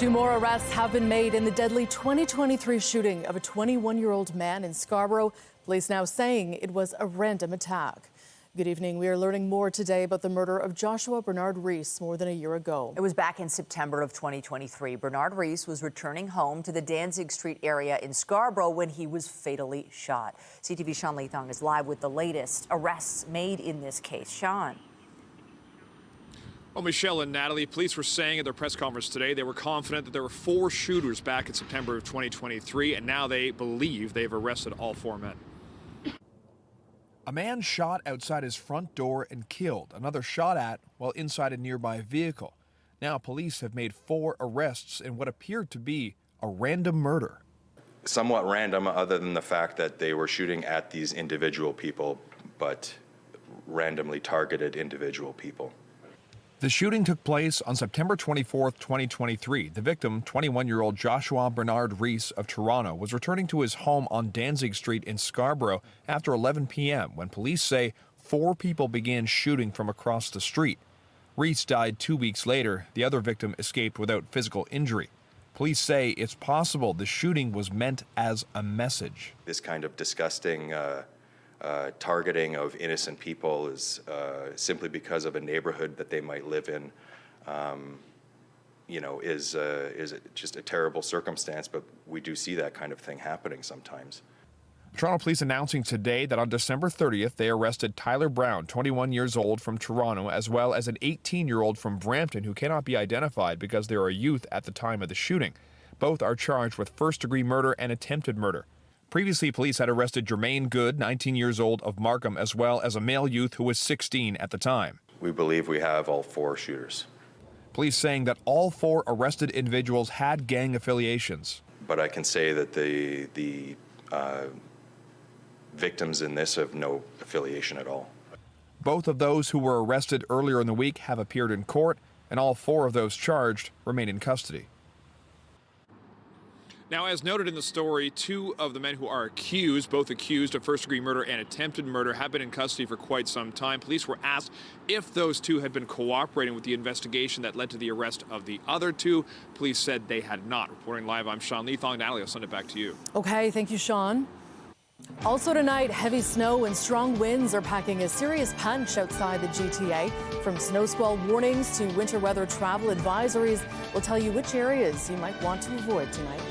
Two more arrests have been made in the deadly 2023 shooting of a 21-year-old man in Scarborough. Police now saying it was a random attack. Good evening. We are learning more today about the murder of Joshua Bernard-Reis more than a year ago. It was back in September of 2023. Bernard-Reis was returning home to the Danzig Street area in Scarborough when he was fatally shot. CTV Sean Leithong is live with the latest arrests made in this case. Sean. Well, Michelle and Natalie, police were saying at their press conference today they were confident that there were 4 shooters back in September of 2023, and now they believe they've arrested all 4 men. A man shot outside his front door and killed. Another shot at while inside a nearby vehicle. Now police have made 4 arrests in what appeared to be a random murder. Somewhat random, other than the fact that they were shooting at these individual people, but randomly targeted individual people. The shooting took place on September 24, 2023. The victim, 21-year-old Joshua Bernard-Reis of Toronto, was returning to his home on Danzig Street in Scarborough after 11 p.m. when police say 4 people began shooting from across the street. Reis died 2 weeks later. The other victim escaped without physical injury. Police say it's possible the shooting was meant as a message. This kind of disgusting targeting of innocent people is simply because of a neighborhood that they might live in, is just a terrible circumstance, but we do see that kind of thing happening sometimes. Toronto police announcing today that on December 30th, they arrested Tyler Brown, 21 years old, from Toronto, as well as an 18-year-old from Brampton who cannot be identified because they are a youth at the time of the shooting. Both are charged with first-degree murder and attempted murder. Previously, police had arrested Jermaine Good, 19 years old, of Markham, as well as a male youth who was 16 at the time. We believe we have all 4 shooters. Police saying that all 4 arrested individuals had gang affiliations. But I can say that the victims in this have no affiliation at all. Both of those who were arrested earlier in the week have appeared in court, and all 4 of those charged remain in custody. Now, as noted in the story, 2 of the men who are accused, both accused of first-degree murder and attempted murder, have been in custody for quite some time. Police were asked if those 2 had been cooperating with the investigation that led to the arrest of the other 2. Police said they had not. Reporting live, I'm Sean Leithong. Natalie, I'll send it back to you. Okay, thank you, Sean. Also tonight, heavy snow and strong winds are packing a serious punch outside the GTA. From snow squall warnings to winter weather travel advisories, we'll tell you which areas you might want to avoid tonight.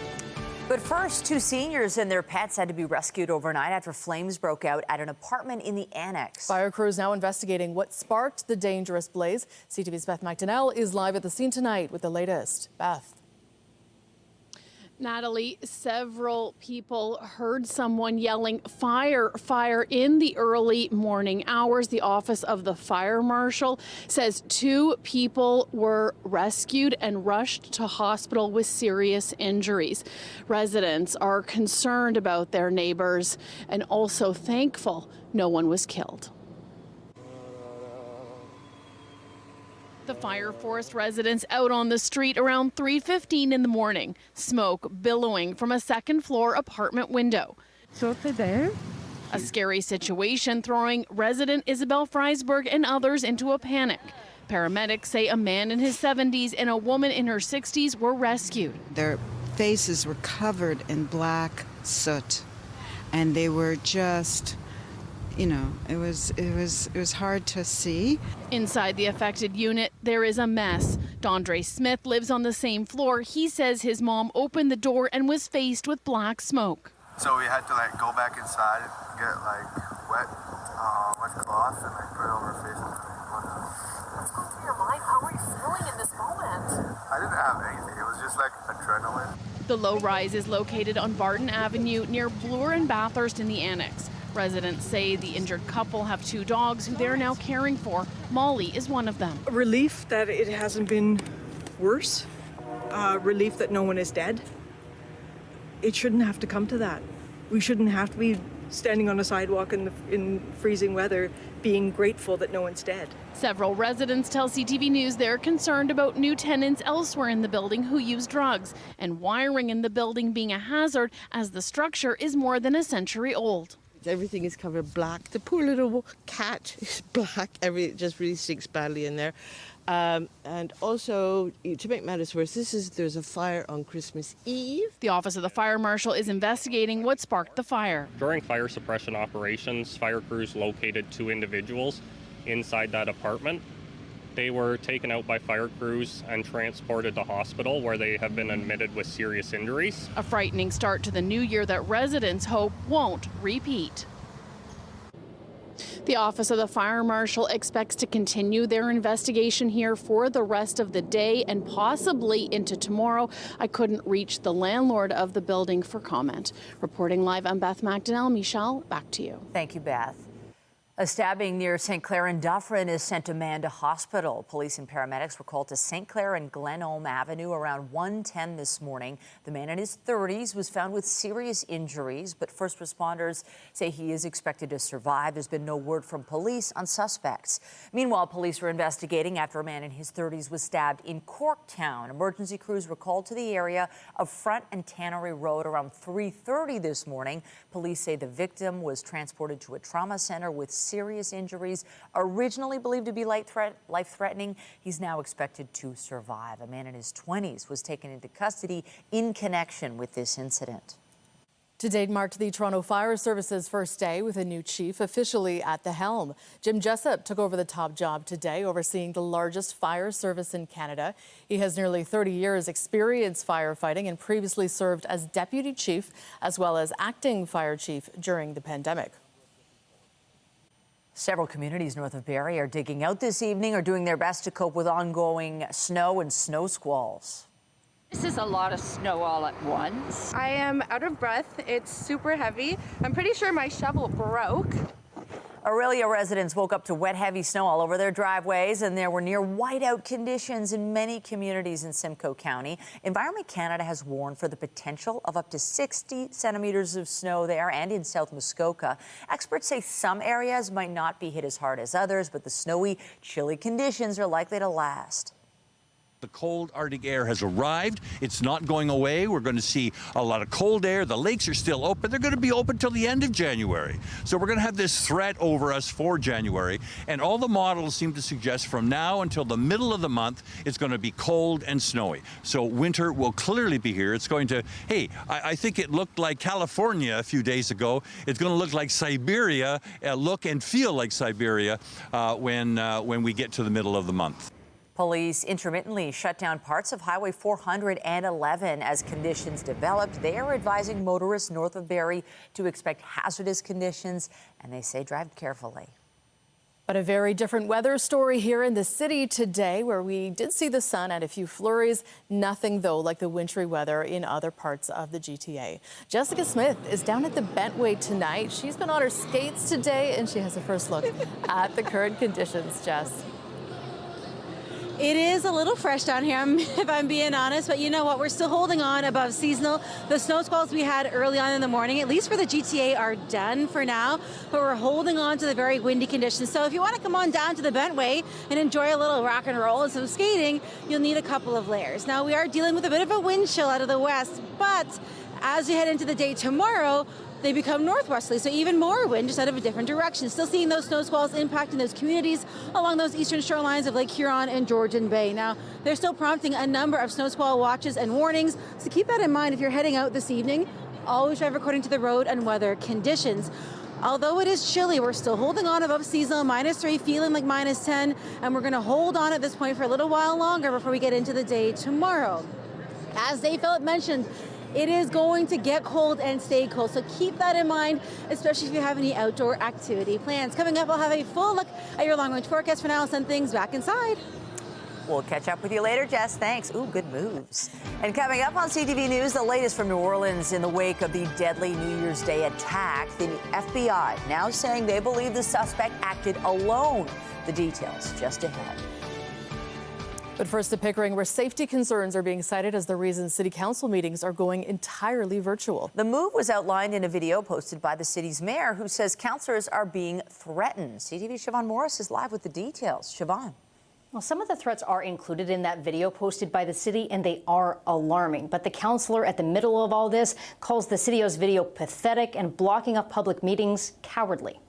But first, 2 seniors and their pets had to be rescued overnight after flames broke out at an apartment in the annex. Fire crews now investigating what sparked the dangerous blaze. CTV's Beth McDonnell is live at the scene tonight with the latest. Beth. Natalie, several people heard someone yelling fire, fire in the early morning hours. The Office of the Fire Marshal says 2 people were rescued and rushed to hospital with serious injuries. Residents are concerned about their neighbors and also thankful no one was killed. The fire forced residents out on the street around 3:15 in the morning, smoke billowing from a second-floor apartment window. So there. A scary situation throwing resident Isabel Freisberg and others into a panic. Paramedics say a man in his 70s and a woman in her 60s were rescued. Their faces were covered in black soot, and they were just, it was hard to see. Inside the affected unit, there is a mess. Dondre Smith lives on the same floor. He says his mom opened the door and was faced with black smoke. So we had to go back inside, get wet cloth and put it over her face. What's going through your mind? How are you feeling in this moment? I didn't have anything. It was just adrenaline. The low rise is located on Barton Avenue near Bloor and Bathurst in the annex. Residents say the injured couple have 2 dogs who they're now caring for. Molly is one of them. Relief that it hasn't been worse. Relief that no one is dead. It shouldn't have to come to that. We shouldn't have to be standing on a sidewalk in freezing weather being grateful that no one's dead. Several residents tell CTV News they're concerned about new tenants elsewhere in the building who use drugs and wiring in the building being a hazard as the structure is more than a century old. Everything is covered black. The poor little cat is black. It just really stinks badly in there. And also, to make matters worse, there's a fire on Christmas Eve. The Office of the Fire Marshal is investigating what sparked the fire. During fire suppression operations, fire crews located 2 individuals inside that apartment. They were taken out by fire crews and transported to hospital, where they have been admitted with serious injuries. A frightening start to the new year that residents hope won't repeat. The Office of the Fire Marshal expects to continue their investigation here for the rest of the day and possibly into tomorrow. I couldn't reach the landlord of the building for comment. Reporting live, I'm Beth McDonnell. Michelle, back to you. Thank you, Beth. A stabbing near St. Clair and Dufferin has sent a man to hospital. Police and paramedics were called to St. Clair and Glenholm Avenue around 1:10 this morning. The man in his 30s was found with serious injuries, but first responders say he is expected to survive. There's been no word from police on suspects. Meanwhile, police are investigating after a man in his 30s was stabbed in Corktown. Emergency crews were called to the area of Front and Tannery Road around 3:30 this morning. Police say the victim was transported to a trauma center with serious injuries, originally believed to be life-threatening. He's now expected to survive. A man in his 20s was taken into custody in connection with this incident. Today marked the Toronto Fire Service's first day with a new chief officially at the helm. Jim Jessup took over the top job today, overseeing the largest fire service in Canada. He has nearly 30 years experience firefighting and previously served as deputy chief as well as acting fire chief during the pandemic. Several communities north of Barrie are digging out this evening or doing their best to cope with ongoing snow and snow squalls. This is a lot of snow all at once. I am out of breath. It's super heavy. I'm pretty sure my shovel broke. Aurelia residents woke up to wet, heavy snow all over their driveways, and there were near whiteout conditions in many communities in Simcoe County. Environment Canada has warned for the potential of up to 60 centimeters of snow there and in South Muskoka. Experts say some areas might not be hit as hard as others, but the snowy, chilly conditions are likely to last. The cold Arctic air has arrived. It's not going away. We're going to see a lot of cold air. The lakes are still open. They're going to be open till the end of January. So we're going to have this threat over us for January. And all the models seem to suggest from now until the middle of the month, it's going to be cold and snowy. So winter will clearly be here. It's going to, hey, I think it looked like California a few days ago. It's going to look like Siberia, look and feel like Siberia when we get to the middle of the month. Police intermittently shut down parts of Highway 411 as conditions developed. They are advising motorists north of Barrie to expect hazardous conditions, and they say drive carefully. But a very different weather story here in the city today, where we did see the sun and a few flurries. Nothing, though, like the wintry weather in other parts of the GTA. Jessica Smith is down at the Bentway tonight. She's been on her skates today, and she has a first look at the current conditions. Jess. It is a little fresh down here, if I'm being honest, but you know what? We're still holding on above seasonal. The snow squalls we had early on in the morning, at least for the GTA, are done for now, but we're holding on to the very windy conditions. So if you want to come on down to the Bentway and enjoy a little rock and roll and some skating, you'll need a couple of layers. Now, we are dealing with a bit of a wind chill out of the west, but as we head into the day tomorrow, they become northwesterly, so even more wind, just out of a different direction. Still seeing those snow squalls impacting those communities along those eastern shorelines of Lake Huron and Georgian Bay. Now, they're still prompting a number of snow squall watches and warnings, so keep that in mind if you're heading out this evening. Always drive according to the road and weather conditions. Although it is chilly, we're still holding on above seasonal, -3, feeling like -10, and we're going to hold on at this point for a little while longer before we get into the day tomorrow. As Dave Phillip mentioned, it is going to get cold and stay cold, so keep that in mind, especially if you have any outdoor activity plans. Coming up, I'll have a full look at your long-range forecast. For now, I'll send things back inside. We'll catch up with you later, Jess. Thanks. Ooh, good moves. And coming up on CTV News, the latest from New Orleans in the wake of the deadly New Year's Day attack. The FBI now saying they believe the suspect acted alone. The details just ahead. But first to Pickering, where safety concerns are being cited as the reason city council meetings are going entirely virtual. The move was outlined in a video posted by the city's mayor, who says councillors are being threatened. CTV's Siobhan Morris is live with the details. Siobhan. Well, some of the threats are included in that video posted by the city, and they are alarming. But the councillor at the middle of all this calls the city's video pathetic and blocking up public meetings cowardly.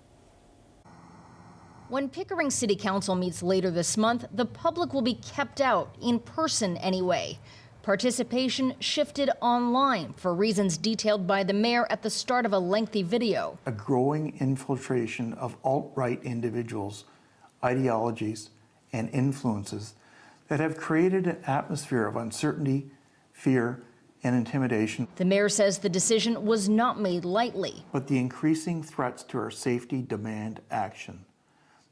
When Pickering City Council meets later this month, the public will be kept out, in person anyway. Participation shifted online for reasons detailed by the mayor at the start of a lengthy video. A growing infiltration of alt-right individuals, ideologies, and influences that have created an atmosphere of uncertainty, fear, and intimidation. The mayor says the decision was not made lightly. But the increasing threats to our safety demand action.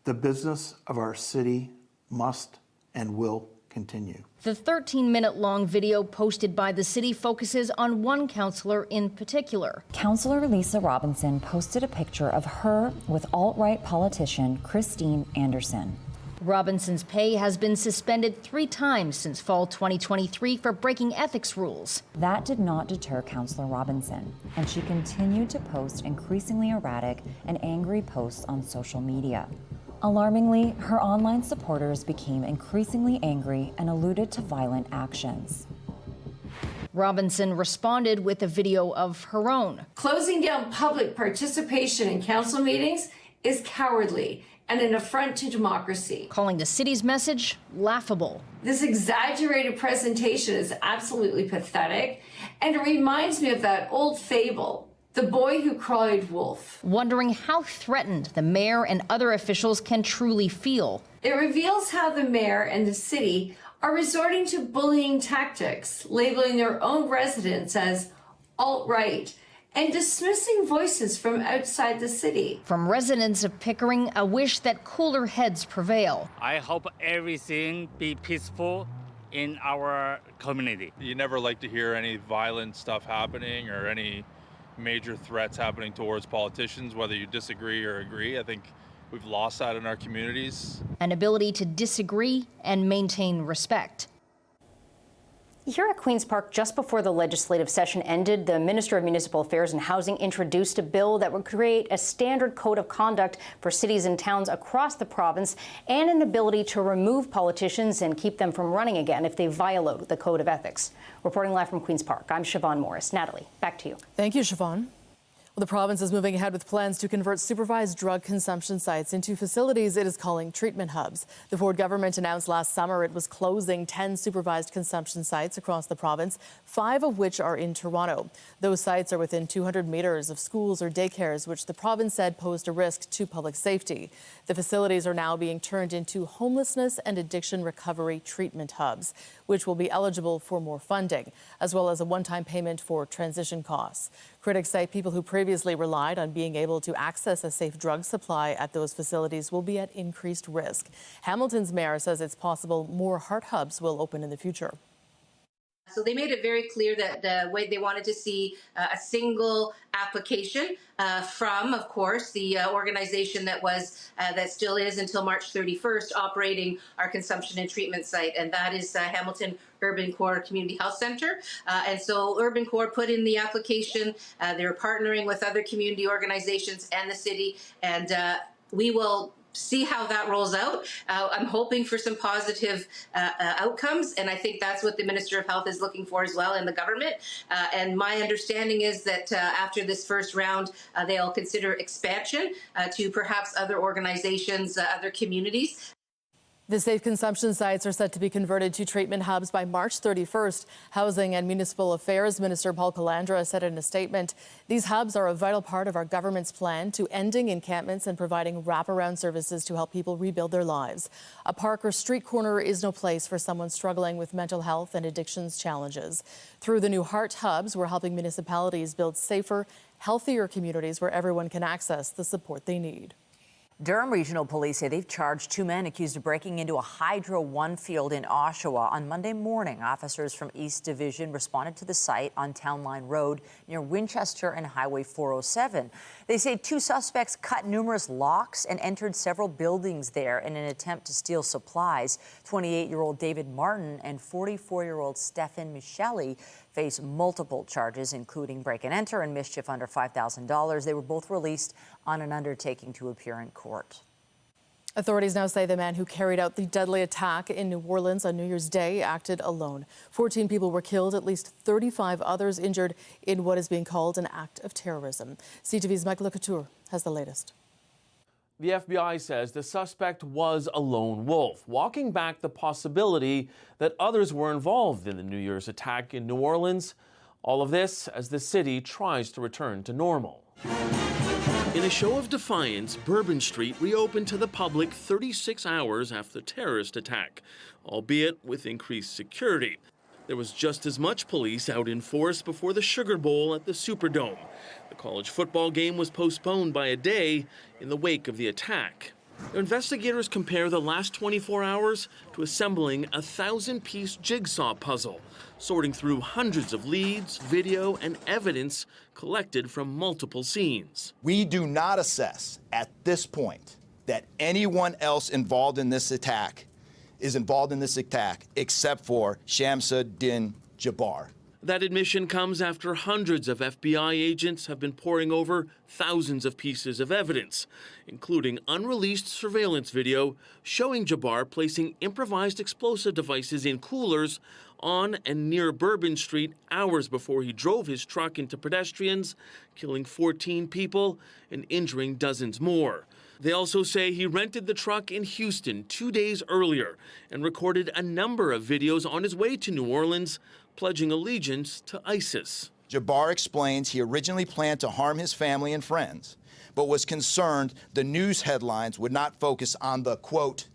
The business of our city must and will continue. The 13-minute-long video posted by the city focuses on one councillor in particular. Councillor Lisa Robinson posted a picture of her with alt-right politician Christine Anderson. Robinson's pay has been suspended 3 times since fall 2023 for breaking ethics rules. That did not deter Councillor Robinson, and she continued to post increasingly erratic and angry posts on social media. Alarmingly, her online supporters became increasingly angry and alluded to violent actions. Robinson responded with a video of her own. Closing down public participation in council meetings is cowardly and an affront to democracy. Calling the city's message laughable. This exaggerated presentation is absolutely pathetic, and it reminds me of that old fable, The Boy Who Cried Wolf. Wondering how threatened the mayor and other officials can truly feel. It reveals how the mayor and the city are resorting to bullying tactics, labeling their own residents as alt-right, and dismissing voices from outside the city. From residents of Pickering, a wish that cooler heads prevail. I hope everything be peaceful in our community. You never like to hear any violent stuff happening or any major threats happening towards politicians, whether you disagree or agree. I think we've lost that in our communities. An ability to disagree and maintain respect. Here at Queen's Park, just before the legislative session ended, the Minister of Municipal Affairs and Housing introduced a bill that would create a standard code of conduct for cities and towns across the province and an ability to remove politicians and keep them from running again if they violate the code of ethics. Reporting live from Queen's Park, I'm Siobhan Morris. Natalie, back to you. Thank you, Siobhan. Well, the province is moving ahead with plans to convert supervised drug consumption sites into facilities it is calling treatment hubs. The Ford government announced last summer it was closing 10 supervised consumption sites across the province, 5 of which are in Toronto. Those sites are within 200 meters of schools or daycares, which the province said posed a risk to public safety. The facilities are now being turned into homelessness and addiction recovery treatment hubs, which will be eligible for more funding, as well as a one-time payment for transition costs. Critics say people who previously relied on being able to access a safe drug supply at those facilities will be at increased risk. Hamilton's mayor says it's possible more heart hubs will open in the future. So they made it very clear that the way they wanted to see a single application from, of course, the organization that was, that still is until March 31st, operating our consumption and treatment site, and that is Hamilton Urban Core Community Health Center. And so Urban Core put in the application. They're partnering with other community organizations and the city, and we will see how that rolls out. I'm hoping for some positive outcomes, and I think that's what the Minister of Health is looking for as well in the government. And my understanding is that after this first round, they'll consider expansion to perhaps other organizations, other communities. The safe consumption sites are set to be converted to treatment hubs by March 31st. Housing and Municipal Affairs Minister Paul Calandra said in a statement, these hubs are a vital part of our government's plan to ending encampments and providing wraparound services to help people rebuild their lives. A park or street corner is no place for someone struggling with mental health and addictions challenges. Through the new Heart Hubs, we're helping municipalities build safer, healthier communities where everyone can access the support they need. Durham Regional Police say they've charged 2 men accused of breaking into a Hydro One field in Oshawa. On Monday morning, officers from East Division responded to the site on Town Line Road near Winchester and Highway 407. They say 2 suspects cut numerous locks and entered several buildings there in an attempt to steal supplies. 28-year-old David Martin and 44-year-old Stefan Micheli face multiple charges, including break and enter and mischief under $5,000. They were both released on an undertaking to appear in court. Authorities now say the man who carried out the deadly attack in New Orleans on New Year's Day acted alone. 14 people were killed, at least 35 others injured in what is being called an act of terrorism. CTV's Michael Couture has the latest. The FBI says the suspect was a lone wolf, walking back the possibility that others were involved in the New Year's attack in New Orleans. All of this as the city tries to return to normal. In a show of defiance, Bourbon Street reopened to the public 36 hours after the terrorist attack, albeit with increased security. There was just as much police out in force before the Sugar Bowl at the Superdome. The college football game was postponed by a day in the wake of the attack. Investigators compare the last 24 hours to assembling a 1,000-piece jigsaw puzzle, sorting through hundreds of leads, video, and evidence collected from multiple scenes. We do not assess at this point that anyone else involved in this attack is involved in this attack except for Shamsa Din Jabbar. That admission comes after hundreds of FBI agents have been poring over thousands of pieces of evidence, including unreleased surveillance video showing Jabbar placing improvised explosive devices in coolers on and near Bourbon Street hours before he drove his truck into pedestrians, killing 14 people and injuring dozens more. They also say he rented the truck in Houston 2 days earlier and recorded a number of videos on his way to New Orleans, pledging allegiance to ISIS. Jabbar explains he originally planned to harm his family and friends, but was concerned the news headlines would not focus on the, quote,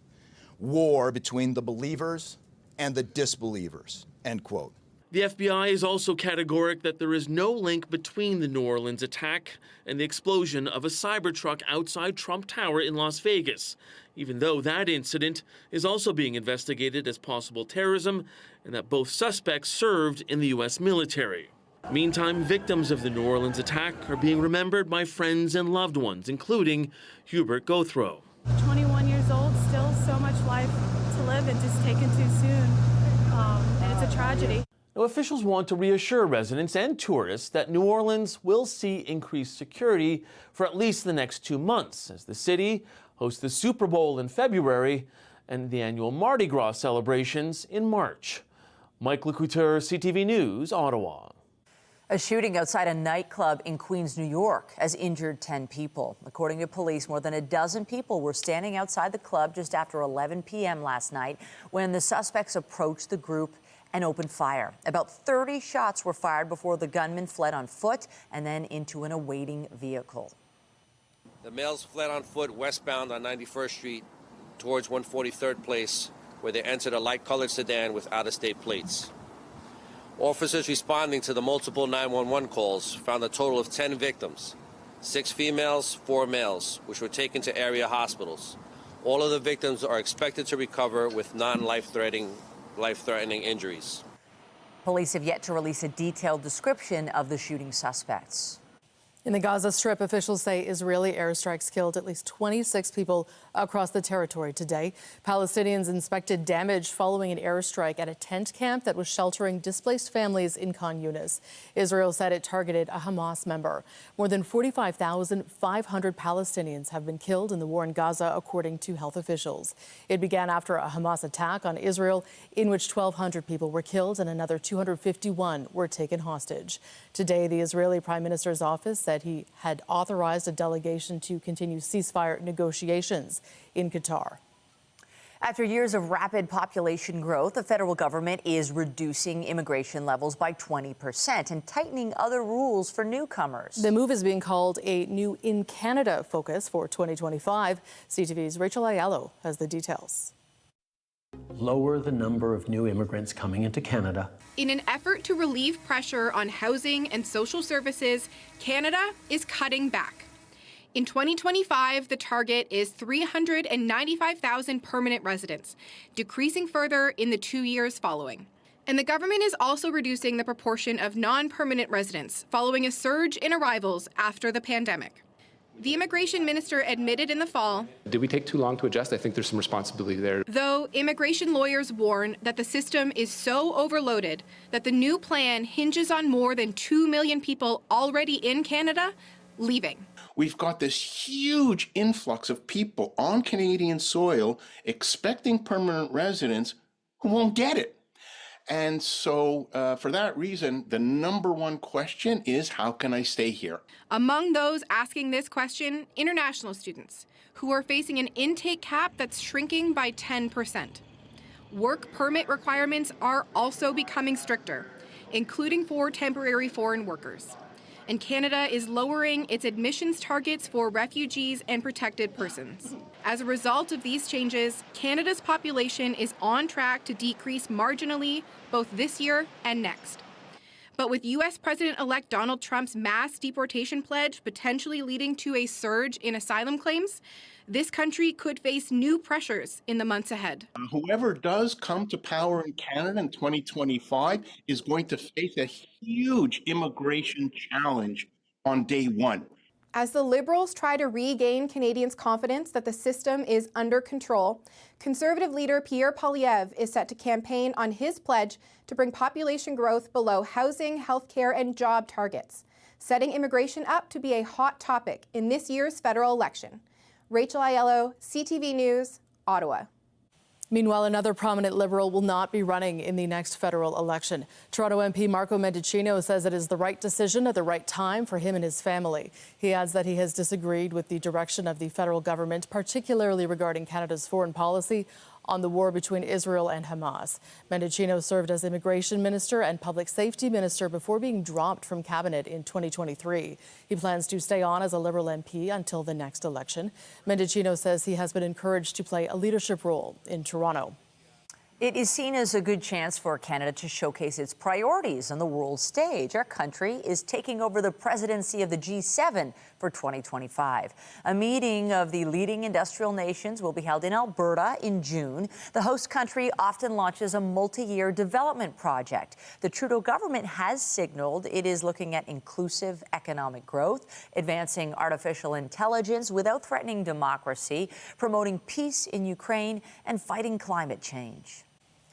war between the believers and the disbelievers, end quote. The FBI is also categoric that there is no link between the New Orleans attack and the explosion of a Cybertruck outside Trump Tower in Las Vegas, even though that incident is also being investigated as possible terrorism and that both suspects served in the U.S. military. Meantime, victims of the New Orleans attack are being remembered by friends and loved ones, including Hubert Gothrow. 21 years old, still so much life to live and just taken too soon, and it's a tragedy. Now, officials want to reassure residents and tourists that New Orleans will see increased security for at least the next 2 months as the city hosts the Super Bowl in February and the annual Mardi Gras celebrations in March. Mike Lecouteur, CTV News, Ottawa. A shooting outside a nightclub in Queens, New York has injured 10 people. According to police, more than a dozen people were standing outside the club just after 11 p.m. last night when the suspects approached the group and opened fire. About 30 shots were fired before the gunman fled on foot and then into an awaiting vehicle. The males fled on foot westbound on 91st Street towards 143rd Place, where they entered a light-colored sedan with out-of-state plates. Officers responding to the multiple 911 calls found a total of 10 victims, 6 females, 4 males, which were taken to area hospitals. All of the victims are expected to recover with non-life-threatening injuries. Police have yet to release a detailed description of the shooting suspects. In the Gaza Strip, officials say Israeli airstrikes killed at least 26 people across the territory today. Palestinians inspected damage following an airstrike at a tent camp that was sheltering displaced families in Khan Yunis. Israel said it targeted a Hamas member. More than 45,500 Palestinians have been killed in the war in Gaza, according to health officials. It began after a Hamas attack on Israel in which 1,200 people were killed and another 251 were taken hostage. Today, the Israeli Prime Minister's office said he had authorized a delegation to continue ceasefire negotiations in Qatar. After years of rapid population growth, the federal government is reducing immigration levels by 20% and tightening other rules for newcomers. The move is being called a new In Canada focus for 2025. CTV's Rachel Ayalo has the details. Lower the number of new immigrants coming into Canada. In an effort to relieve pressure on housing and social services, Canada is cutting back. In 2025, the target is 395,000 permanent residents, decreasing further in the 2 years following. And the government is also reducing the proportion of non-permanent residents following a surge in arrivals after the pandemic. The immigration minister admitted in the fall, did we take too long to adjust? I think there's some responsibility there. Though immigration lawyers warn that the system is so overloaded that the new plan hinges on more than 2 million people already in Canada leaving. We've got this huge influx of people on Canadian soil expecting permanent residence who won't get it. And so for that reason, the number one question is, how can I stay here? Among those asking this question, international students who are facing an intake cap that's shrinking by 10%. Work permit requirements are also becoming stricter, including for temporary foreign workers. And Canada is lowering its admissions targets for refugees and protected persons. As a result of these changes, Canada's population is on track to decrease marginally both this year and next. But with U.S. President-elect Donald Trump's mass deportation pledge potentially leading to a surge in asylum claims, this country could face new pressures in the months ahead. Whoever does come to power in Canada in 2025 is going to face a huge immigration challenge on day one. As the Liberals try to regain Canadians' confidence that the system is under control, Conservative leader Pierre Poilievre is set to campaign on his pledge to bring population growth below housing, healthcare, and job targets, setting immigration up to be a hot topic in this year's federal election. Rachel Aiello, CTV News, Ottawa. Meanwhile, another prominent Liberal will not be running in the next federal election. Toronto MP Marco Mendicino says it is the right decision at the right time for him and his family. He adds that he has disagreed with the direction of the federal government, particularly regarding Canada's foreign policy on the war between Israel and Hamas. Mendicino served as Immigration Minister and Public Safety Minister before being dropped from cabinet in 2023. He plans to stay on as a Liberal MP until the next election. Mendicino says he has been encouraged to play a leadership role in Toronto. It is seen as a good chance for Canada to showcase its priorities on the world stage. Our country is taking over the presidency of the G7 for 2025. A meeting of the leading industrial nations will be held in Alberta in June. The host country often launches a multi-year development project. The Trudeau government has signaled it is looking at inclusive economic growth, advancing artificial intelligence without threatening democracy, promoting peace in Ukraine, and fighting climate change.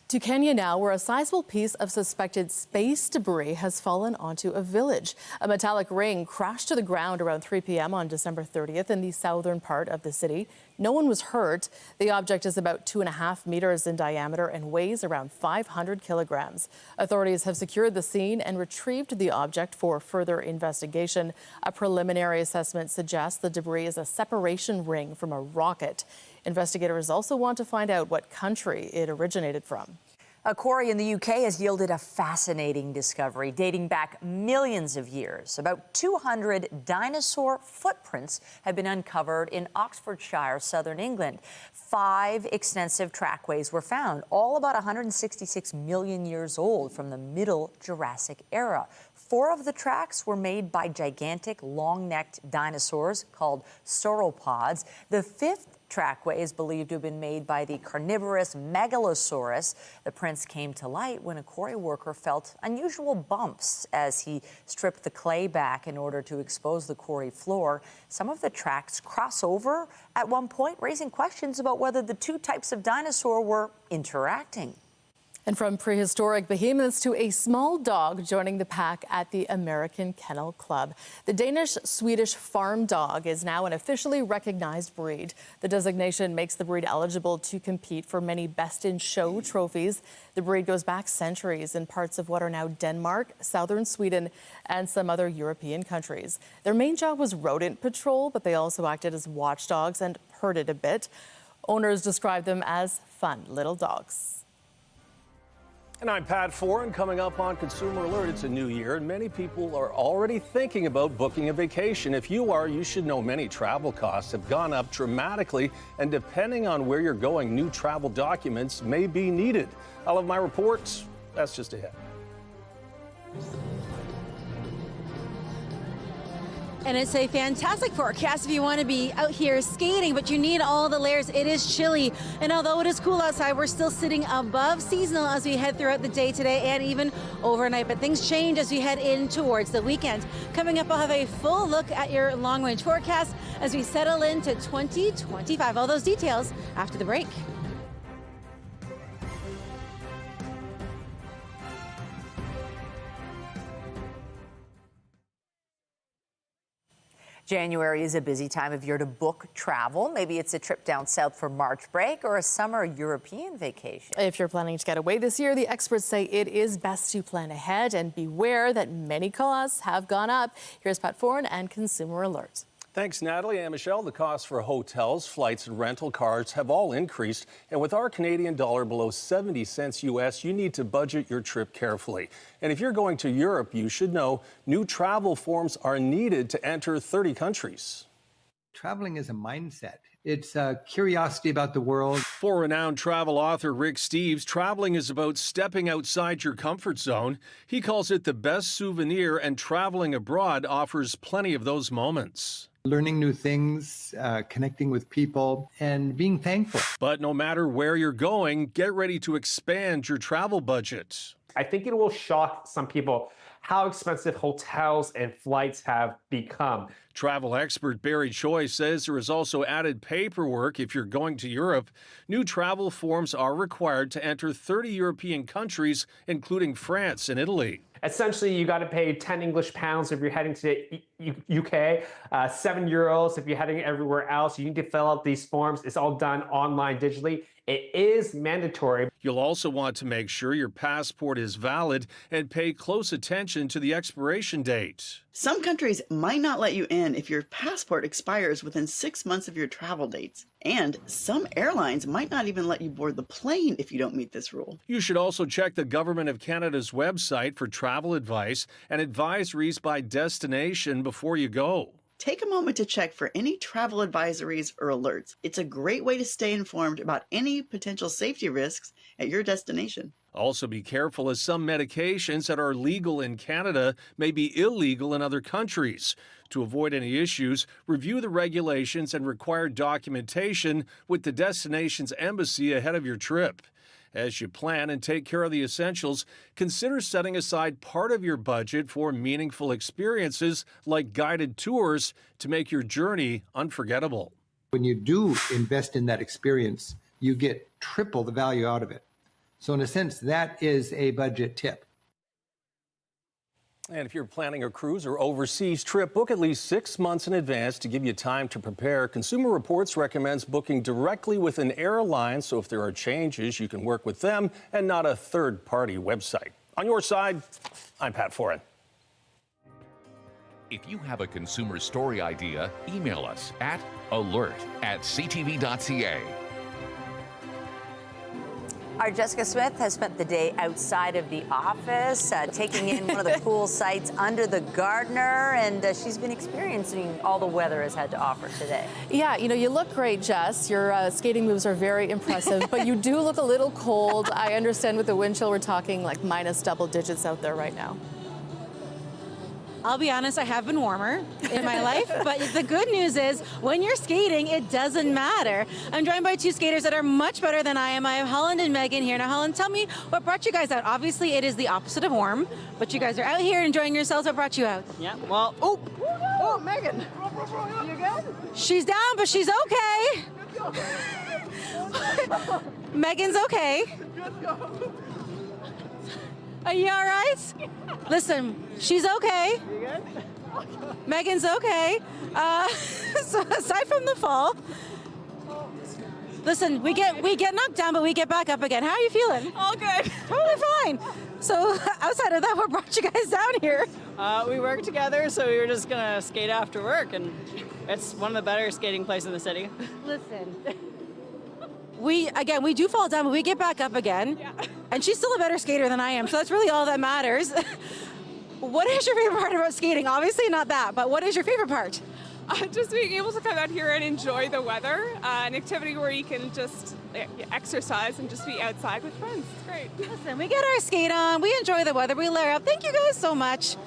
To Kenya now, where a sizable piece of suspected space debris has fallen onto a village. A metallic ring crashed to the ground around 3 p.m. on December 30th in the southern part of the city. No one was hurt. The object is about 2.5 meters in diameter and weighs around 500 kilograms. Authorities have secured the scene and retrieved the object for further investigation. A preliminary assessment suggests the debris is a separation ring from a rocket. Investigators also want to find out what country it originated from. A quarry in the UK has yielded a fascinating discovery dating back millions of years. About 200 dinosaur footprints have been uncovered in Oxfordshire, southern England. 5 extensive trackways were found, all about 166 million years old from the Middle Jurassic era. 4 of the tracks were made by gigantic, long-necked dinosaurs called sauropods. The 5th trackway is believed to have been made by the carnivorous Megalosaurus. The prints came to light when a quarry worker felt unusual bumps as he stripped the clay back in order to expose the quarry floor. Some of the tracks cross over at one point, raising questions about whether the 2 types of dinosaur were interacting. And from prehistoric behemoths to a small dog joining the pack at the American Kennel Club. The Danish-Swedish farm dog is now an officially recognized breed. The designation makes the breed eligible to compete for many Best in Show trophies. The breed goes back centuries in parts of what are now Denmark, southern Sweden, and some other European countries. Their main job was rodent patrol, but they also acted as watchdogs and herded a bit. Owners describe them as fun little dogs. And I'm Pat Ford, and coming up on Consumer Alert, it's a new year, and many people are already thinking about booking a vacation. If you are, you should know many travel costs have gone up dramatically, and depending on where you're going, new travel documents may be needed. I'll have my reports. That's just ahead. And it's a fantastic forecast if you want to be out here skating, but you need all the layers. It is chilly. And although it is cool outside, we're still sitting above seasonal as we head throughout the day today and even overnight. But things change as we head in towards the weekend. Coming up, I'll have a full look at your long-range forecast as we settle into 2025. All those details after the break. January is a busy time of year to book travel. Maybe it's a trip down south for March break or a summer European vacation. If you're planning to get away this year, the experts say it is best to plan ahead and beware that many costs have gone up. Here's Pat Foran and Consumer Alert. Thanks, Natalie and Michelle. The costs for hotels, flights, and rental cars have all increased. And with our Canadian dollar below 70 cents US, you need to budget your trip carefully. And if you're going to Europe, you should know new travel forms are needed to enter 30 countries. Traveling is a mindset. It's a curiosity about the world. For renowned travel author Rick Steves, traveling is about stepping outside your comfort zone. He calls it the best souvenir, and traveling abroad offers plenty of those moments. Learning new things, connecting with people, and being thankful. But no matter where you're going, get ready to expand your travel budget. I think it will shock some people how expensive hotels and flights have become. Travel expert Barry Choi says there is also added paperwork if you're going to Europe. New travel forms are required to enter 30 European countries, including France and Italy. Essentially, you got to pay 10 English pounds if you're heading to the UK, 7 euros if you're heading everywhere else. You need to fill out these forms. It's all done online digitally. It is mandatory. You'll also want to make sure your passport is valid and pay close attention to the expiration date. Some countries might not let you in if your passport expires within 6 months of your travel dates. And some airlines might not even let you board the plane if you don't meet this rule. You should also check the Government of Canada's website for travel advice and advisories by destination before you go. Take a moment to check for any travel advisories or alerts. It's a great way to stay informed about any potential safety risks at your destination. Also be careful, as some medications that are legal in Canada may be illegal in other countries. To avoid any issues, review the regulations and required documentation with the destination's embassy ahead of your trip. As you plan and take care of the essentials, consider setting aside part of your budget for meaningful experiences like guided tours to make your journey unforgettable. When you do invest in that experience, you get triple the value out of it. So in a sense, that is a budget tip. And if you're planning a cruise or overseas trip, book at least 6 months in advance to give you time to prepare. Consumer Reports recommends booking directly with an airline, so if there are changes, you can work with them and not a third-party website. On your side, I'm Pat Foran. If you have a consumer story idea, email us at alert@ctv.ca. Our Jessica Smith has spent the day outside of the office, taking in one of the cool sights under the Gardner, and she's been experiencing all the weather has had to offer today. Yeah, you know, you look great, Jess. Your skating moves are very impressive, but you do look a little cold. I understand with the wind chill, we're talking like minus double digits out there right now. I'll be honest, I have been warmer in my life, but the good news is when you're skating, it doesn't matter. I'm joined by two skaters that are much better than I am. I have Holland and Meghan here. Now, Holland, tell me what brought you guys out. Obviously, it is the opposite of warm, but you guys are out here enjoying yourselves. What brought you out? Yeah, well, oh, Meghan. You good? She's down, but she's okay. Megan's okay. Are you all right? Listen, she's okay. You good? Megan's okay. So aside from the fall, listen, we get knocked down, but we get back up again. How are you feeling? All good. Totally fine. So outside of that, what brought you guys down here? We work together, so we were just gonna skate after work, and it's one of the better skating places in the city. Listen. We do fall down, but we get back up again. Yeah. And she's still a better skater than I am, so that's really all that matters. What is your favorite part about skating? Obviously not that, but what is your favorite part? Just being able to come out here and enjoy the weather, an activity where you can just exercise and just be outside with friends. It's great. Listen, we get our skate on, we enjoy the weather, we layer up. Thank you guys so much.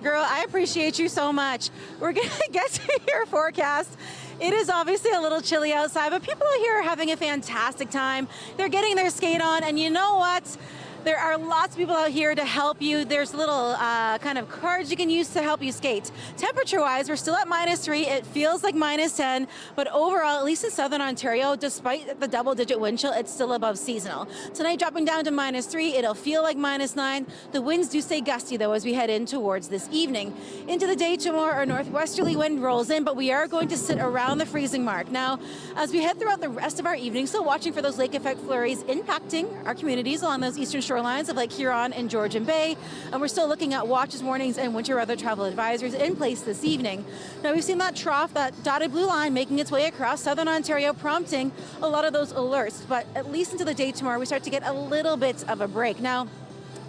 Girl, I appreciate you so much. We're gonna get to your forecast. It is obviously a little chilly outside, but people out here are having a fantastic time. They're getting their skate on, and you know what? There are lots of people out here to help you. There's little kind of cards you can use to help you skate. Temperature-wise, we're still at -3. It feels like -10, but overall, at least in southern Ontario, despite the double-digit wind chill, it's still above seasonal. Tonight, dropping down to -3. It'll feel like -9. The winds do stay gusty, though, as we head in towards this evening. Into the day tomorrow, our northwesterly wind rolls in, but we are going to sit around the freezing mark. Now, as we head throughout the rest of our evening, still watching for those lake effect flurries impacting our communities along those eastern shorelines of Lake Huron and Georgian Bay. And we're still looking at watches, warnings, and winter weather travel advisories in place this evening. Now, we've seen that trough, that dotted blue line, making its way across southern Ontario, prompting a lot of those alerts. But at least into the day tomorrow, we start to get a little bit of a break. Now,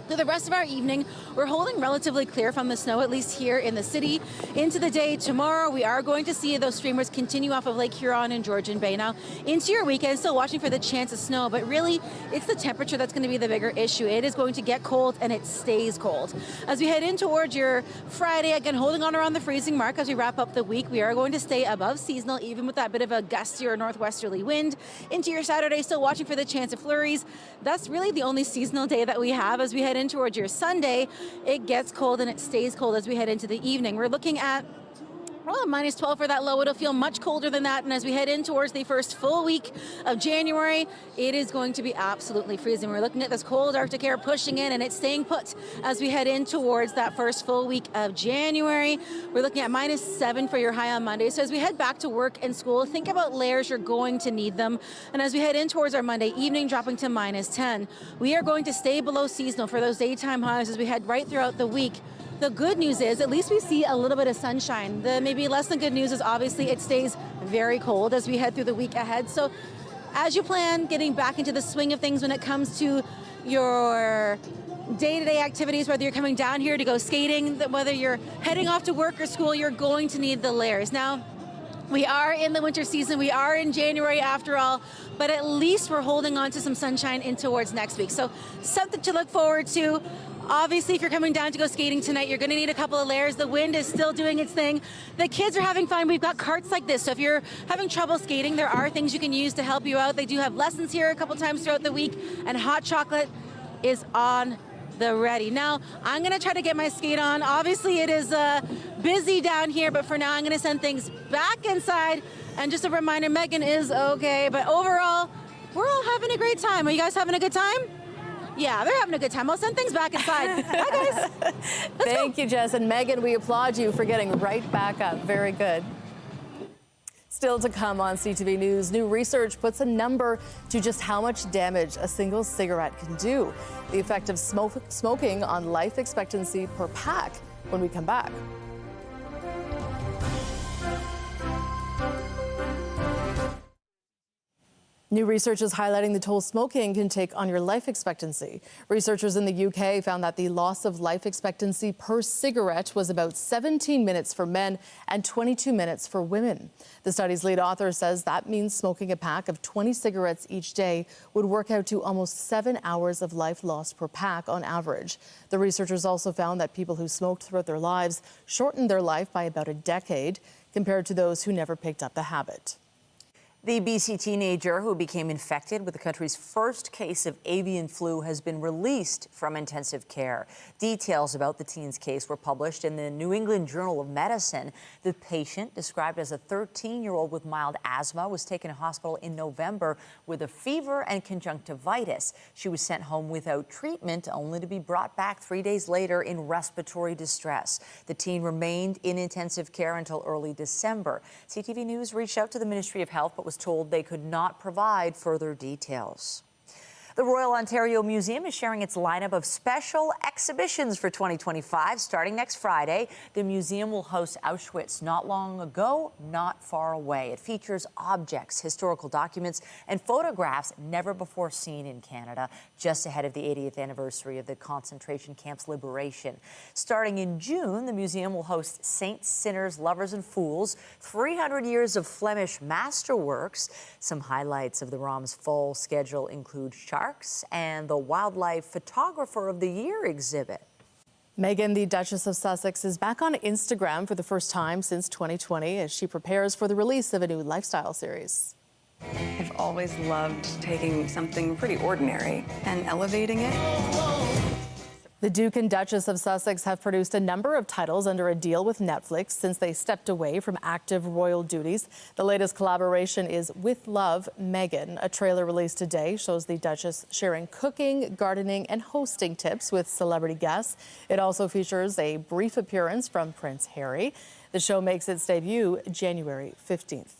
through the rest of our evening, we're holding relatively clear from the snow, at least here in the city. Into the day tomorrow, we are going to see those streamers continue off of Lake Huron and Georgian Bay. Now, into your weekend, still watching for the chance of snow, but really, it's the temperature that's going to be the bigger issue. It is going to get cold, and it stays cold. As we head in towards your Friday, again, holding on around the freezing mark as we wrap up the week, we are going to stay above seasonal, even with that bit of a gusty or northwesterly wind. Into your Saturday, still watching for the chance of flurries. That's really the only seasonal day that we have. As we head in towards your Sunday, it gets cold and it stays cold as we head into the evening. We're looking at -12 for that low. It'll feel much colder than that. And as we head in towards the first full week of January, it is going to be absolutely freezing. We're looking at this cold Arctic air pushing in, and it's staying put as we head in towards that first full week of January. We're looking at -7 for your high on Monday. So as we head back to work and school, think about layers. You're going to need them. And as we head in towards our Monday evening, dropping to -10, we are going to stay below seasonal for those daytime highs as we head right throughout the week. The good news is at least we see a little bit of sunshine. The maybe less than good news is obviously it stays very cold as we head through the week ahead. So as you plan getting back into the swing of things when it comes to your day-to-day activities, whether you're coming down here to go skating, whether you're heading off to work or school, you're going to need the layers. Now, we are in the winter season. We are in January after all, but at least we're holding on to some sunshine in towards next week. So something to look forward to. Obviously, if you're coming down to go skating tonight, you're going to need a couple of layers. The wind is still doing its thing. The kids are having fun. We've got carts like this. So if you're having trouble skating, there are things you can use to help you out. They do have lessons here a couple times throughout the week, and hot chocolate is on the ready. Now, I'm going to try to get my skate on. Obviously, it is busy down here, but for now, I'm going to send things back inside. And just a reminder, Meghan is okay. But overall, we're all having a great time. Are you guys having a good time? Yeah, they're having a good time. I'll send things back inside. Bye, guys. Thank you, Jess. And Meghan, we applaud you for getting right back up. Very good. Still to come on CTV News, new research puts a number to just how much damage a single cigarette can do. The effect of smoking on life expectancy per pack when we come back. New research is highlighting the toll smoking can take on your life expectancy. Researchers in the UK found that the loss of life expectancy per cigarette was about 17 minutes for men and 22 minutes for women. The study's lead author says that means smoking a pack of 20 cigarettes each day would work out to almost 7 hours of life lost per pack on average. The researchers also found that people who smoked throughout their lives shortened their life by about a decade compared to those who never picked up the habit. The BC teenager who became infected with the country's first case of avian flu has been released from intensive care. Details about the teen's case were published in the New England Journal of Medicine. The patient, described as a 13-year-old with mild asthma, was taken to hospital in November with a fever and conjunctivitis. She was sent home without treatment, only to be brought back 3 days later in respiratory distress. The teen remained in intensive care until early December. CTV News reached out to the Ministry of Health, but was told they could not provide further details. The Royal Ontario Museum is sharing its lineup of special exhibitions for 2025. Starting next Friday, the museum will host Auschwitz not long ago, not far away. It features objects, historical documents, and photographs never before seen in Canada, just ahead of the 80th anniversary of the concentration camp's liberation. Starting in June, the museum will host Saints, Sinners, Lovers, and Fools, 300 years of Flemish masterworks. Some highlights of the ROM's fall schedule include sharks and the Wildlife Photographer of the Year exhibit. Meghan, the Duchess of Sussex, is back on Instagram for the first time since 2020 as she prepares for the release of a new lifestyle series. I've always loved taking something pretty ordinary and elevating it. The Duke and Duchess of Sussex have produced a number of titles under a deal with Netflix since they stepped away from active royal duties. The latest collaboration is With Love, Meghan. A trailer released today shows the Duchess sharing cooking, gardening, and hosting tips with celebrity guests. It also features a brief appearance from Prince Harry. The show makes its debut January 15th.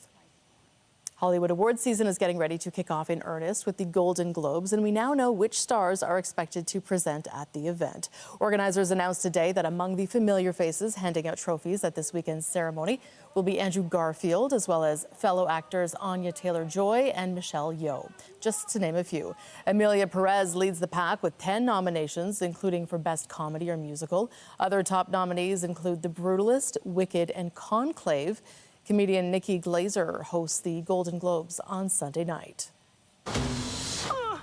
Hollywood awards season is getting ready to kick off in earnest with the Golden Globes, and we now know which stars are expected to present at the event. Organizers announced today that among the familiar faces handing out trophies at this weekend's ceremony will be Andrew Garfield, as well as fellow actors Anya Taylor-Joy and Michelle Yeoh, just to name a few. Emilia Perez leads the pack with 10 nominations, including for Best Comedy or Musical. Other top nominees include The Brutalist, Wicked, and Conclave. Comedian Nikki Glaser hosts the Golden Globes on Sunday night.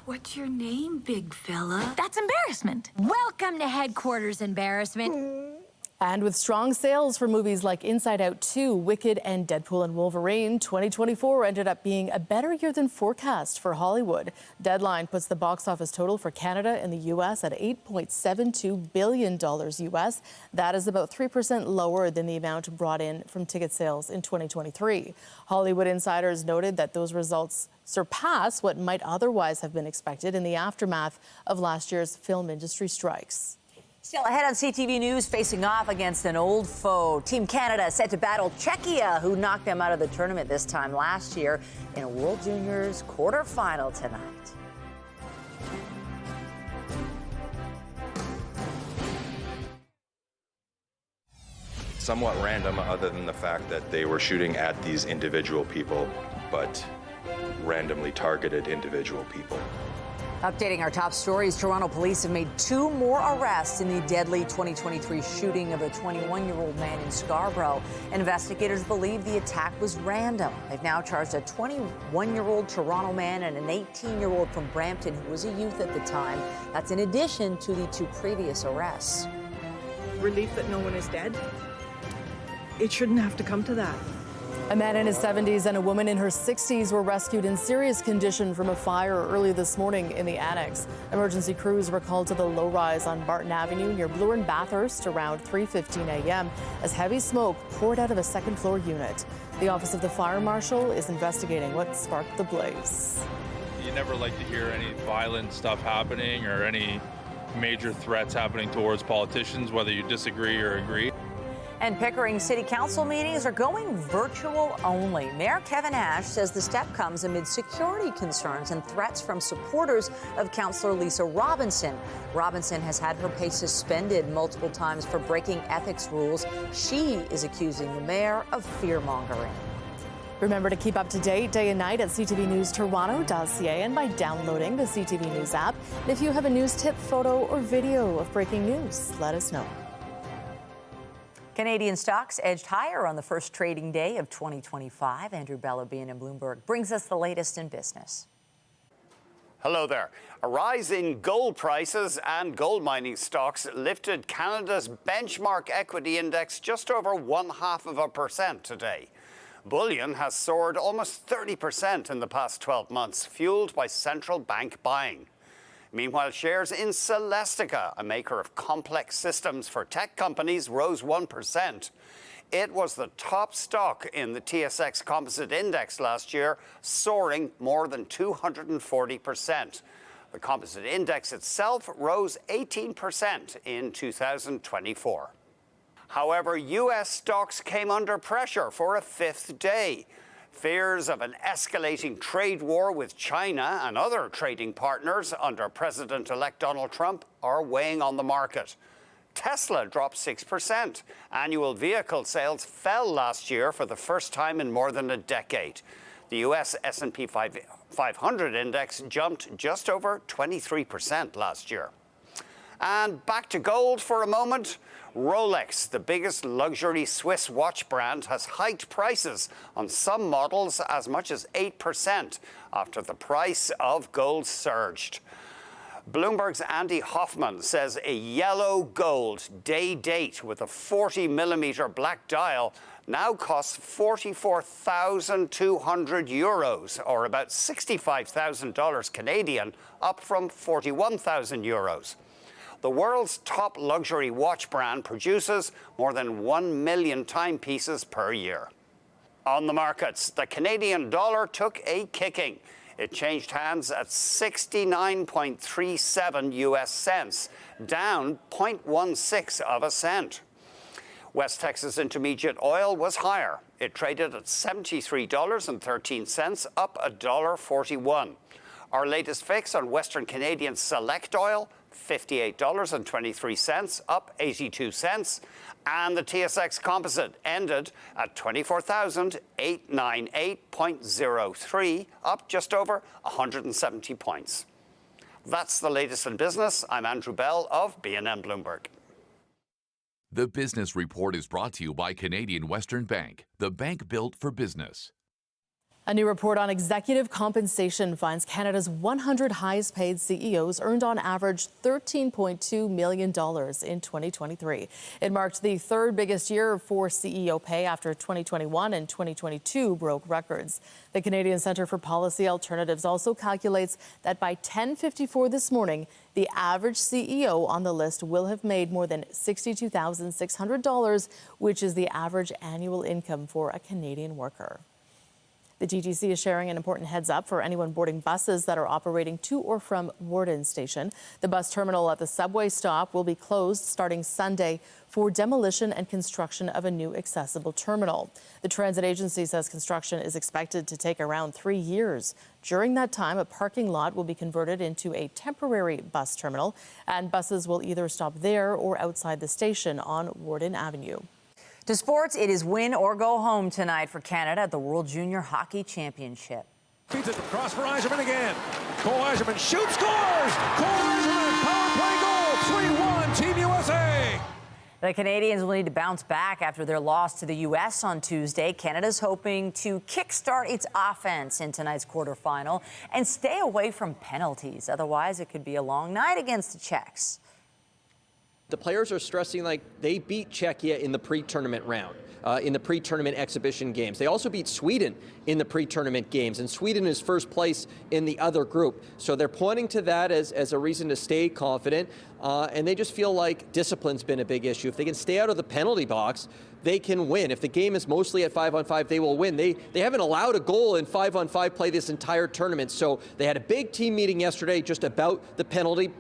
What's your name, big fella? That's embarrassment. Welcome to headquarters, embarrassment. And with strong sales for movies like Inside Out 2, Wicked, and Deadpool and Wolverine, 2024 ended up being a better year than forecast for Hollywood. Deadline puts the box office total for Canada and the U.S. at $8.72 billion U.S. That is about 3% lower than the amount brought in from ticket sales in 2023. Hollywood insiders noted that those results surpass what might otherwise have been expected in the aftermath of last year's film industry strikes. Still ahead on CTV News, facing off against an old foe. Team Canada set to battle Czechia, who knocked them out of the tournament this time last year in a World Juniors quarterfinal tonight. Somewhat random, other than the fact that they were shooting at these individual people, but randomly targeted individual people. Updating our top stories, Toronto police have made 2 more arrests in the deadly 2023 shooting of a 21-year-old man in Scarborough. Investigators believe the attack was random. They've now charged a 21-year-old Toronto man and an 18-year-old from Brampton who was a youth at the time. That's in addition to the 2 previous arrests. Relief that no one is dead. It shouldn't have to come to that. A man in his 70s and a woman in her 60s were rescued in serious condition from a fire early this morning in the annex. Emergency crews were called to the low-rise on Barton Avenue near Bloor and Bathurst around 3:15 a.m. as heavy smoke poured out of a second-floor unit. The Office of the Fire Marshal is investigating what sparked the blaze. You never like to hear any violent stuff happening or any major threats happening towards politicians, whether you disagree or agree. And Pickering City Council meetings are going virtual only. Mayor Kevin Ash says the step comes amid security concerns and threats from supporters of Councillor Lisa Robinson. Robinson has had her pay suspended multiple times for breaking ethics rules. She is accusing the mayor of fear-mongering. Remember to keep up to date day and night at ctvnewstoronto.ca and by downloading the CTV News app. And if you have a news tip, photo, or video of breaking news, let us know. Canadian stocks edged higher on the first trading day of 2025. Andrew Bellarmine in Bloomberg brings us the latest in business. Hello there. A rise in gold prices and gold mining stocks lifted Canada's benchmark equity index just over 0.5% today. Bullion has soared almost 30% in the past 12 months, fueled by central bank buying. Meanwhile, shares in Celestica, a maker of complex systems for tech companies, rose 1%. It was the top stock in the TSX Composite Index last year, soaring more than 240%. The Composite Index itself rose 18% in 2024. However, U.S. stocks came under pressure for a 5th day. Fears of an escalating trade war with China and other trading partners under President-elect Donald Trump are weighing on the market. Tesla dropped 6%. Annual vehicle sales fell last year for the first time in more than a decade. The U.S. S&P 500 index jumped just over 23% last year. And back to gold for a moment. Rolex, the biggest luxury Swiss watch brand, has hiked prices on some models as much as 8% after the price of gold surged. Bloomberg's Andy Hoffman says a yellow gold day date with a 40mm black dial now costs €44,200, or about $65,000 Canadian, up from €41,000. The world's top luxury watch brand produces more than 1 million timepieces per year. On the markets, the Canadian dollar took a kicking. It changed hands at 69.37 US cents, down 0.16 of a cent. West Texas Intermediate oil was higher. It traded at $73.13, up $1.41. Our latest fix on Western Canadian Select oil, $58.23, up 82 cents. And the TSX Composite ended at 24,898.03, up just over 170 points. That's the latest in business. I'm Andrew Bell of BNN Bloomberg. The Business Report is brought to you by Canadian Western Bank, the bank built for business. A new report on executive compensation finds Canada's 100 highest paid CEOs earned on average $13.2 million in 2023. It marked the third biggest year for CEO pay after 2021 and 2022 broke records. The Canadian Centre for Policy Alternatives also calculates that by 10:54 this morning, the average CEO on the list will have made more than $62,600, which is the average annual income for a Canadian worker. The GTC is sharing an important heads up for anyone boarding buses that are operating to or from Warden Station. The bus terminal at the subway stop will be closed starting Sunday for demolition and construction of a new accessible terminal. The transit agency says construction is expected to take around 3 years. During that time, a parking lot will be converted into a temporary bus terminal, and buses will either stop there or outside the station on Warden Avenue. To sports, it is win or go home tonight for Canada at the World Junior Hockey Championship. Feeds it across for Yzerman again. Cole Yzerman shoots, scores! Cole Yzerman, power play goal, 3-1, Team USA! The Canadians will need to bounce back after their loss to the U.S. on Tuesday. Canada's hoping to kickstart its offense in tonight's quarterfinal and stay away from penalties. Otherwise, it could be a long night against the Czechs. The players are stressing like they beat Czechia in the pre-tournament round, in the pre-tournament exhibition games. They also beat Sweden in the pre-tournament games, and Sweden is first place in the other group. So they're pointing to that as a reason to stay confident, and they just feel like discipline's been a big issue. If they can stay out of the penalty box, they can win. If the game is mostly at 5-on-5, they will win. They haven't allowed a goal in 5-on-5 play this entire tournament. So they had a big team meeting yesterday just about the penalty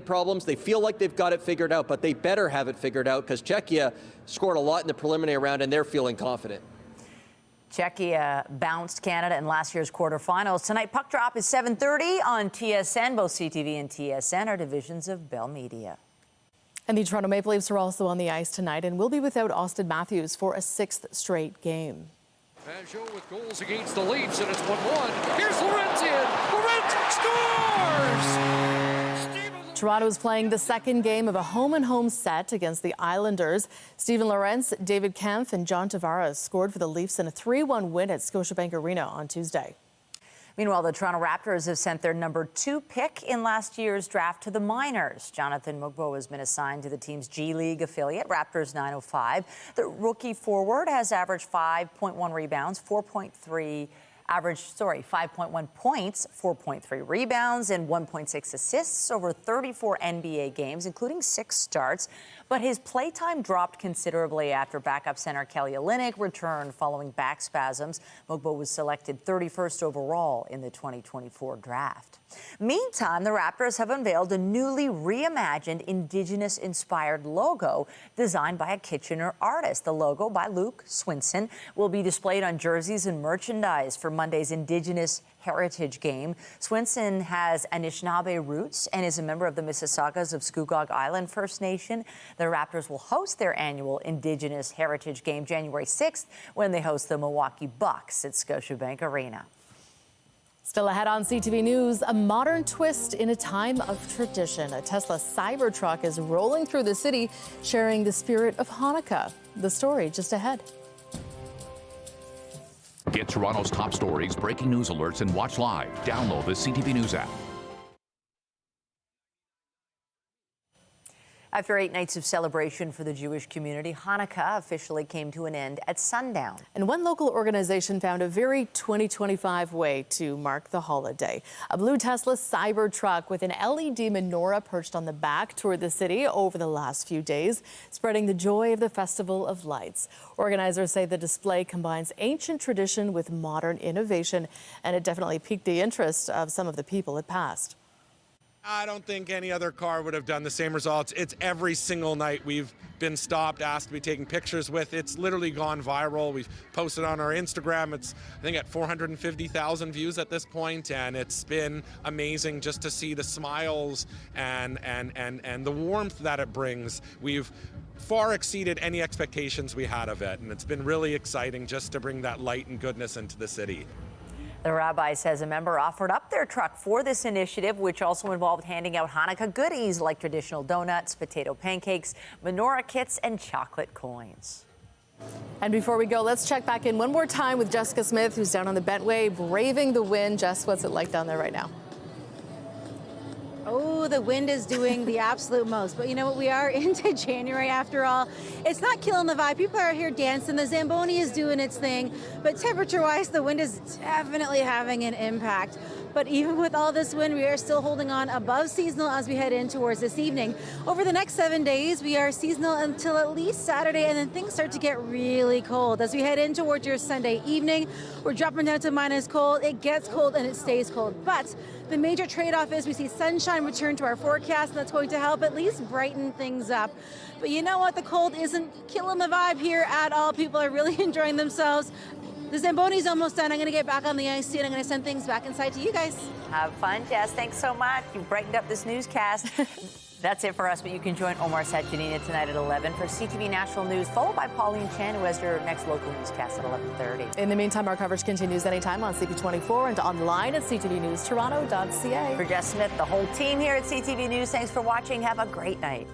problems. They feel like they've got it figured out, but they better have it figured out because Czechia scored a lot in the preliminary round and they're feeling confident. Czechia bounced Canada in last year's quarterfinals. Tonight, puck drop is 7:30 on TSN. Both CTV and TSN are divisions of Bell Media. And the Toronto Maple Leafs are also on the ice tonight and will be without Austin Matthews for a 6th straight game. Pajot with goals against the Leafs, and it's 1-1. Here's Laurentian. Laurentian scores! Toronto is playing the second game of a home-and-home set against the Islanders. Steven Lorentz, David Kampf, and John Tavares scored for the Leafs in a 3-1 win at Scotiabank Arena on Tuesday. Meanwhile, the Toronto Raptors have sent their number 2 pick in last year's draft to the minors. Jonathan Mugbo has been assigned to the team's G League affiliate, Raptors 905. The rookie forward has averaged 5.1 rebounds, 5.1 points, 4.3 rebounds, and 1.6 assists over 34 NBA games, including 6 starts. But his playtime dropped considerably after backup center Kelly Olynyk returned following back spasms. Mugbo was selected 31st overall in the 2024 draft. Meantime, the Raptors have unveiled a newly reimagined Indigenous-inspired logo designed by a Kitchener artist. The logo, by Luke Swinson, will be displayed on jerseys and merchandise for Monday's Indigenous Heritage Game. Swinson has Anishinaabe roots and is a member of the Mississaugas of Scugog Island First Nation. The Raptors will host their annual Indigenous Heritage Game January 6th when they host the Milwaukee Bucks at Scotiabank Arena. Still ahead on CTV News, a modern twist in a time of tradition. A Tesla Cybertruck is rolling through the city, sharing the spirit of Hanukkah. The story just ahead. Get Toronto's top stories, breaking news alerts, and watch live. Download the CTV News app. After 8 nights of celebration for the Jewish community, Hanukkah officially came to an end at sundown. And one local organization found a very 2025 way to mark the holiday. A blue Tesla Cybertruck with an LED menorah perched on the back toured the city over the last few days, spreading the joy of the Festival of Lights. Organizers say the display combines ancient tradition with modern innovation, and it definitely piqued the interest of some of the people it passed. I don't think any other car would have done the same results. It's every single night we've been stopped, asked to be taking pictures with. It's literally gone viral. We've posted on our Instagram. It's, I think, at 450,000 views at this point, and it's been amazing just to see the smiles and the warmth that it brings. We've far exceeded any expectations we had of it, and it's been really exciting just to bring that light and goodness into the city. The rabbi says a member offered up their truck for this initiative, which also involved handing out Hanukkah goodies like traditional donuts, potato pancakes, menorah kits, and chocolate coins. And before we go, let's check back in one more time with Jessica Smith, who's down on the Bentway, braving the wind. Jess, what's it like down there right now? Oh, the wind is doing the absolute most. But you know what? We are into January after all. It's not killing the vibe. People are here dancing. The Zamboni is doing its thing. But temperature-wise, the wind is definitely having an impact. But even with all this wind, we are still holding on above seasonal as we head in towards this evening. Over the next 7 days, we are seasonal until at least Saturday, and then things start to get really cold. As we head in towards your Sunday evening, we're dropping down to minus cold. It gets cold and it stays cold. But the major trade-off is we see sunshine return to our forecast, and that's going to help at least brighten things up. But you know what? The cold isn't killing the vibe here at all. People are really enjoying themselves. The Zamboni's almost done. I'm going to get back on the ice soon. I'm going to send things back inside to you guys. Have fun, Jess. Thanks so much. You brightened up this newscast. That's it for us, but you can join Omar Satjanina tonight at 11 for CTV National News, followed by Pauline Chen, who has your next local newscast at 11:30. In the meantime, our coverage continues anytime on CP24 and online at ctvnewstoronto.ca. For Jess Smith, the whole team here at CTV News, thanks for watching. Have a great night.